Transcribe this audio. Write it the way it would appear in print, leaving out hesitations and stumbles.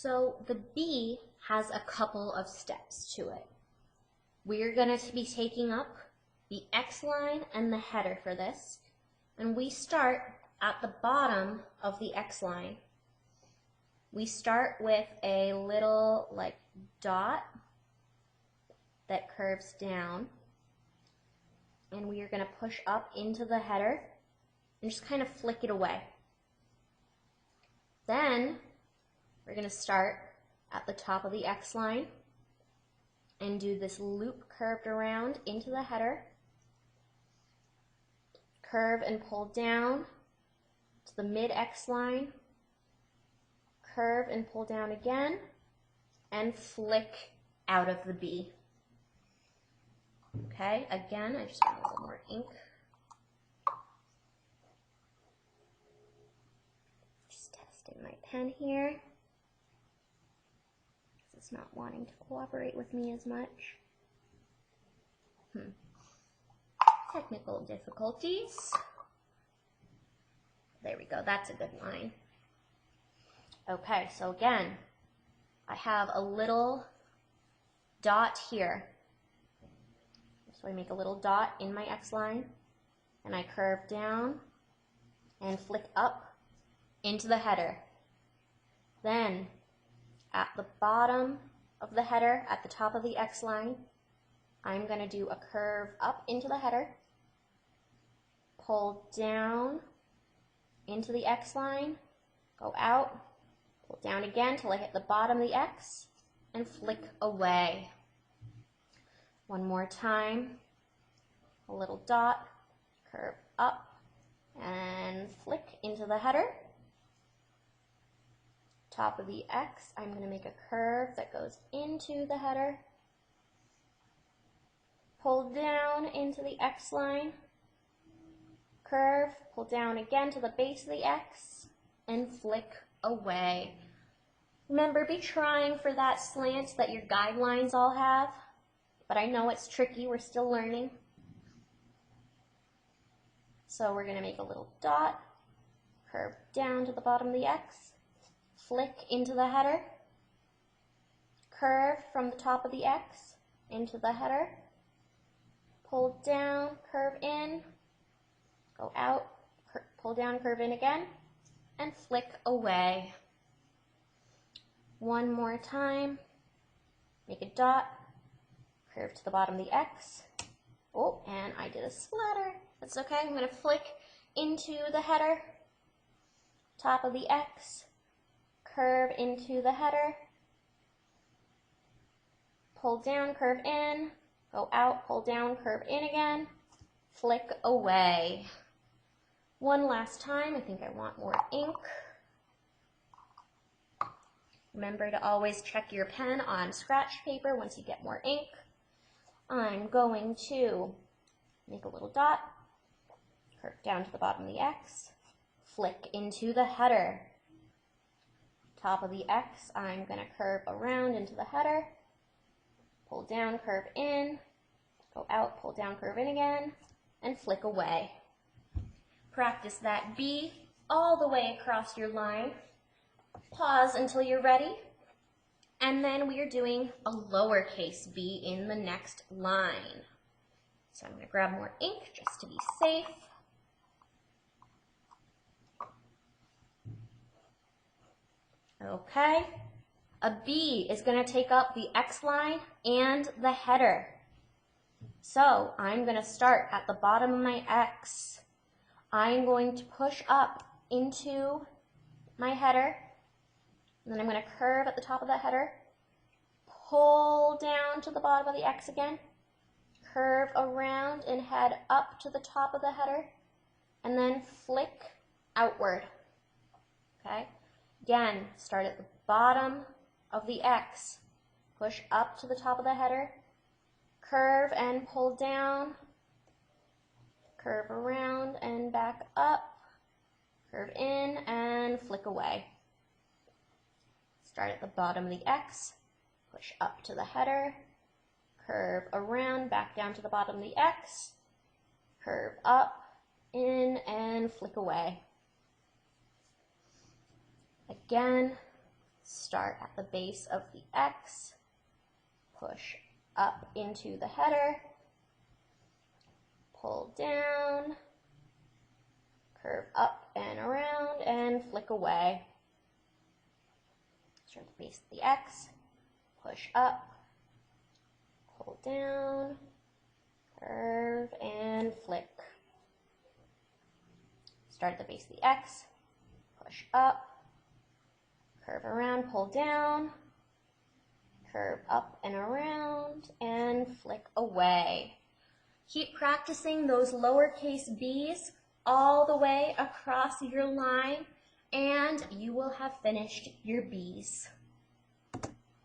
So the B has a couple of steps to it. We're going to be taking up the X line and the header for this, and we start at the bottom of the X line. We start with a little like dot that curves down, and we are going to push up into the header and just kind of flick it away. Then we're going to start at the top of the X line and do this loop curved around into the header, curve and pull down to the mid X line, curve and pull down again, and flick out of the B. Okay, again, I just want a little more ink. Just testing my pen here. It's not wanting to cooperate with me as much. Technical difficulties. There we go, that's a good line. Okay, so again, I have a little dot here. So I make a little dot in my X line, and I curve down and flick up into the header. Then, at the bottom of the header, at the top of the X line, I'm going to do a curve up into the header, pull down into the X line, go out, pull down again till I hit the bottom of the X, and flick away. One more time, a little dot, curve up, and flick into the header. Top of the X, I'm going to make a curve that goes into the header, pull down into the X line, curve, pull down again to the base of the X, and flick away. Remember, be trying for that slant that your guidelines all have. But I know it's tricky, we're still learning. So we're going to make a little dot, curve down to the bottom of the X, flick into the header, curve from the top of the X into the header, pull down, curve in, go out, pull down, curve in again, and flick away. One more time, make a dot, curve to the bottom of the X. Oh, and I did a splatter. That's okay. I'm going to flick into the header, top of the X, curve into the header, pull down, curve in, go out, pull down, curve in again, flick away. One last time. I think I want more ink. Remember to always check your pen on scratch paper once you get more ink. I'm going to make a little dot, curve down to the bottom of the X, flick into the header. Top of the X, I'm going to curve around into the header, pull down, curve in, go out, pull down, curve in again, and flick away. Practice that B all the way across your line. Pause until you're ready. And then we are doing a lowercase b in the next line. So I'm going to grab more ink just to be safe. Okay. A B is going to take up the X line and the header. So I'm going to start at the bottom of my X. I'm going to push up into my header. And then I'm going to curve at the top of the header, pull down to the bottom of the X again, curve around and head up to the top of the header, and then flick outward. Okay? Again, start at the bottom of the X, push up to the top of the header, curve and pull down, curve around and back up, curve in and flick away. Start at the bottom of the X, push up to the header, curve around, back down to the bottom of the X, curve up, in, and flick away. Again, Start at the base of the X, push up into the header, pull down, curve up and around, and flick away. Start at the base of the X, push up, pull down, curve, and flick. Start at the base of the X, push up, curve around, pull down, curve up and around, and flick away. Keep practicing those lowercase b's all the way across your line, and you will have finished your b's.